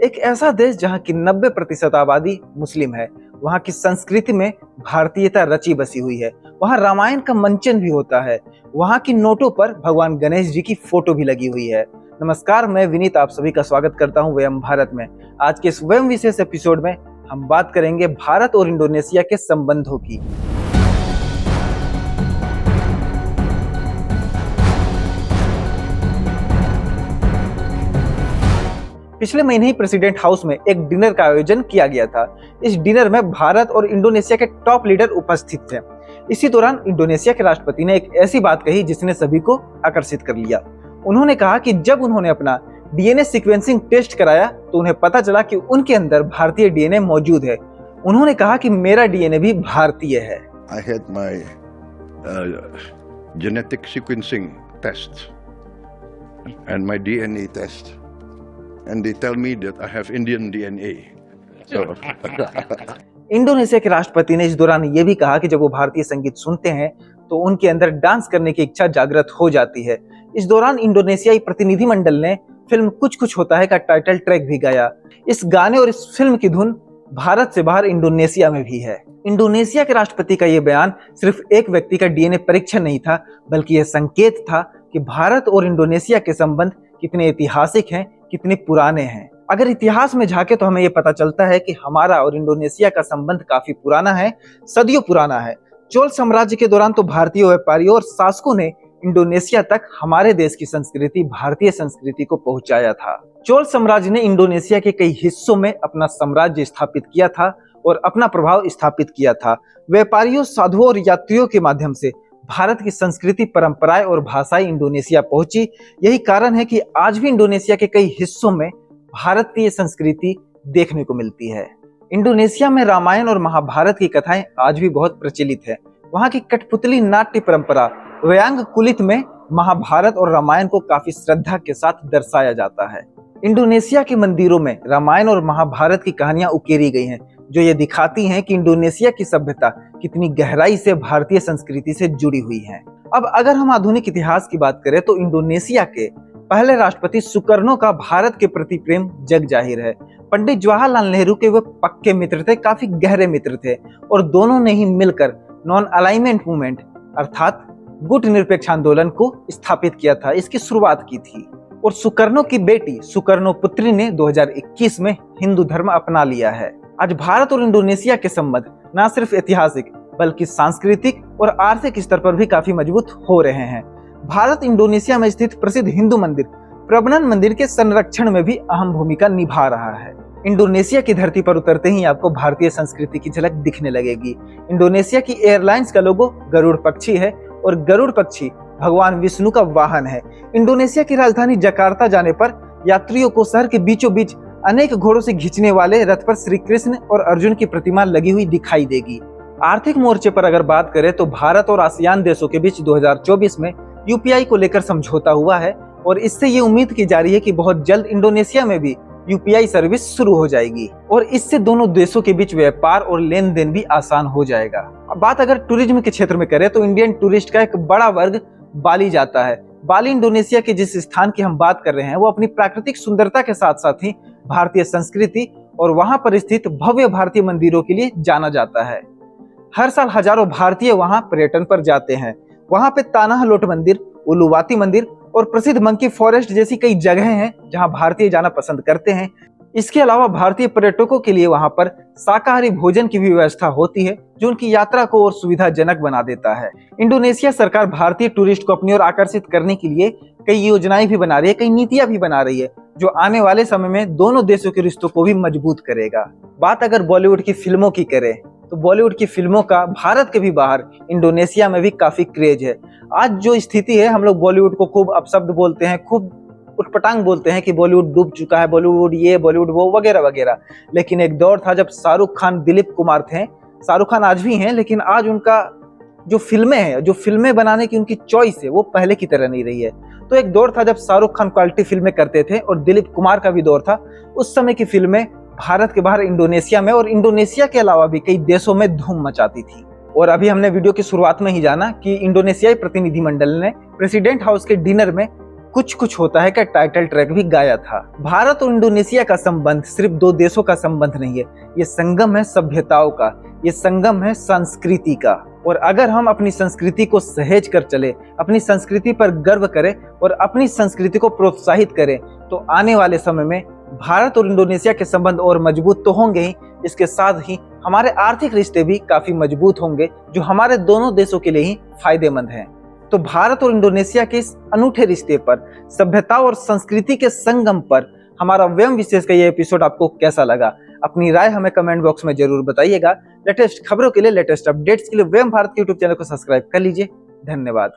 एक ऐसा देश जहां की 90% आबादी मुस्लिम है, वहां की संस्कृति में भारतीयता रची बसी हुई है। वहां रामायण का मंचन भी होता है। वहां की नोटों पर भगवान गणेश जी की फोटो भी लगी हुई है। नमस्कार, मैं विनीत आप सभी का स्वागत करता हूं वयम भारत में। आज के इस वयम विशेष एपिसोड में हम बात करेंगे भारत और इंडोनेशिया के संबंधों की। पिछले महीने ही प्रेसिडेंट हाउस में एक डिनर का आयोजन किया गया था। इस डिनर में भारत और इंडोनेशिया के टॉप लीडर उपस्थित थे। इसी दौरान इंडोनेशिया के राष्ट्रपति ने एक ऐसी बात कही जिसने सभी को आकर्षित कर लिया। उन्होंने कहा कि जब उन्होंने अपना डीएनए सीक्वेंसिंग टेस्ट कराया तो उन्हें पता चला कि उनके अंदर भारतीय डीएनए मौजूद है। उन्होंने कहा कि मेरा डीएनए भी भारतीय है। I had my genetic sequencing test and my DNA test, and they tell me that I have Indian DNA. So Indonesia के राष्ट्रपति ने इस दौरान ये भी कहा कि जब वो भारतीय संगीत सुनते हैं तो उनके अंदर डांस करने की इच्छा जागृत हो जाती है। इस दौरान इंडोनेशियाई प्रतिनिधिमंडल ने फिल्म कुछ कुछ होता है का टाइटल ट्रैक भी गाया। इस गाने और इस फिल्म की धुन भारत से बाहर इंडोनेशिया में भी है। इंडोनेशिया के राष्ट्रपति का यह बयान सिर्फ एक व्यक्ति का डीएनए परीक्षण नहीं था, बल्कि यह संकेत था कि भारत और इंडोनेशिया के संबंध कितने ऐतिहासिक हैं, कितने पुराने हैं। अगर इतिहास में झांके तो हमें यह पता चलता है कि हमारा और इंडोनेशिया का संबंध काफी पुराना है, सदियों पुराना है। चोल साम्राज्य के दौरान तो भारतीय व्यापारियों और शासकों ने इंडोनेशिया तक हमारे देश की संस्कृति, भारतीय संस्कृति को पहुंचाया था। चोल साम्राज्य ने इंडोनेशिया के कई हिस्सों में अपना साम्राज्य स्थापित किया था और अपना प्रभाव स्थापित किया था। व्यापारियों, साधुओं और यात्रियों के माध्यम से भारत की संस्कृति, परंपराएं और भाषाएं इंडोनेशिया पहुंची। यही कारण है कि आज भी इंडोनेशिया के कई हिस्सों में भारतीय संस्कृति देखने को मिलती है। इंडोनेशिया में रामायण और महाभारत की कथाएं आज भी बहुत प्रचलित है। वहां की कठपुतली नाट्य परंपरा वयांग कुलित में महाभारत और रामायण को काफी श्रद्धा के साथ दर्शाया जाता है। इंडोनेशिया के मंदिरों में रामायण और महाभारत की कहानियां उकेरी गई हैं, जो ये दिखाती हैं कि इंडोनेशिया की सभ्यता कितनी गहराई से भारतीय संस्कृति से जुड़ी हुई है। अब अगर हम आधुनिक इतिहास की बात करें तो इंडोनेशिया के पहले राष्ट्रपति सुकर्नो का भारत के प्रति प्रेम जग जाहिर है। पंडित जवाहरलाल नेहरू के वे पक्के मित्र थे, काफी गहरे मित्र थे, और दोनों ने ही मिलकर नॉन अलाइनमेंट मूवमेंट अर्थात गुट निरपेक्ष आंदोलन को स्थापित किया था, इसकी शुरुआत की थी। और सुकर्नो की बेटी सुकर्नो पुत्री ने 2021 में हिंदू धर्म अपना लिया है। आज भारत और इंडोनेशिया के संबंध न सिर्फ ऐतिहासिक बल्कि सांस्कृतिक और आर्थिक स्तर पर भी काफी मजबूत हो रहे हैं। भारत इंडोनेशिया में स्थित प्रसिद्ध हिंदू मंदिर प्रबनन मंदिर के संरक्षण में भी अहम भूमिका निभा रहा है। इंडोनेशिया की धरती पर उतरते ही आपको भारतीय संस्कृति की झलक दिखने लगेगी। इंडोनेशिया की एयरलाइंस का लोगो गरुड़ पक्षी है और गरुड़ पक्षी भगवान विष्णु का वाहन है। इंडोनेशिया की राजधानी जकार्ता जाने पर यात्रियों को शहर के बीचों बीच अनेक घोड़ों से खींचने वाले रथ पर श्री कृष्ण और अर्जुन की प्रतिमा लगी हुई दिखाई देगी। आर्थिक मोर्चे पर अगर बात करें तो भारत और आसियान देशों के बीच 2024 में यूपीआई को लेकर समझौता हुआ है और इससे ये उम्मीद की जा रही है कि बहुत जल्द इंडोनेशिया में भी यूपीआई सर्विस शुरू हो जाएगी और इससे दोनों देशों के बीच व्यापार और लेन देन भी आसान हो जाएगा। अब बात अगर टूरिज्म के क्षेत्र में करें तो इंडियन टूरिस्ट का एक बड़ा वर्ग बाली जाता है। बाली इंडोनेशिया के जिस स्थान की हम बात कर रहे हैं वो अपनी प्राकृतिक सुंदरता के साथ साथ ही भारतीय संस्कृति और वहां पर स्थित भव्य भारतीय मंदिरों के लिए जाना जाता है। हर साल हजारों भारतीय वहां पर्यटन पर जाते हैं। वहां पे तानाह लोट मंदिर, उलुवाती मंदिर और प्रसिद्ध मंकी फॉरेस्ट जैसी कई जगह हैं जहां भारतीय जाना पसंद करते हैं। इसके अलावा भारतीय पर्यटकों के लिए वहां पर शाकाहारी भोजन की भी व्यवस्था होती है, जो उनकी यात्रा को और सुविधाजनक बना देता है। इंडोनेशिया सरकार भारतीय टूरिस्ट को अपनी ओर आकर्षित करने के लिए कई योजनाएं भी बना रही है, कई नीतियां भी बना रही है, जो आने वाले समय में दोनों देशों के रिश्तों को भी मजबूत करेगा। बात अगर बॉलीवुड की फिल्मों की करें तो बॉलीवुड की फिल्मों का भारत के भी बाहर इंडोनेशिया में भी काफी क्रेज है। आज जो स्थिति है, हम लोग बॉलीवुड को खूब अपशब्द बोलते हैं, खूब उटपटांग बोलते हैं कि बॉलीवुड डूब चुका है, बॉलीवुड ये, बॉलीवुड वो, वगैरह वगैरह। लेकिन एक दौर था जब शाहरुख खान, दिलीप कुमार थे। शाहरुख खान आज भी हैं, लेकिन आज उनका जो फिल्में हैं, जो फिल्में बनाने की उनकी चॉइस है, वो पहले की तरह नहीं रही है। तो एक दौर था जब शाहरुख खान क्वालिटी फिल्में करते थे और दिलीप कुमार का भी दौर था। उस समय की फिल्में भारत के बाहर इंडोनेशिया में और इंडोनेशिया के अलावा भी कई देशों में धूम मचाती थी। और अभी हमने वीडियो की शुरुआत में ही जाना कि इंडोनेशियाई प्रतिनिधिमंडल ने प्रेसिडेंट हाउस के डिनर में कुछ कुछ होता है का टाइटल ट्रैक भी गाया था। भारत और इंडोनेशिया का संबंध सिर्फ दो देशों का संबंध नहीं है, ये संगम है सभ्यताओं का, ये संगम है संस्कृति का। और अगर हम अपनी संस्कृति को सहेज कर चले, अपनी संस्कृति पर गर्व करें और अपनी संस्कृति को प्रोत्साहित करें, तो आने वाले समय में भारत और इंडोनेशिया के संबंध और मजबूत तो होंगे ही, इसके साथ ही हमारे आर्थिक रिश्ते भी काफी मजबूत होंगे, जो हमारे दोनों देशों के लिए ही फायदेमंद हैं। तो भारत और इंडोनेशिया के इस अनूठे रिश्ते पर, सभ्यता और संस्कृति के संगम पर हमारा व्यम विशेष का ये एपिसोड आपको कैसा लगा? अपनी राय हमें कमेंट बॉक्स में जरूर बताइएगा। लेटेस्ट खबरों के लिए, लेटेस्ट अपडेट्स के लिए व्यम भारत के यूट्यूब चैनल को सब्सक्राइब कर लीजिए। धन्यवाद।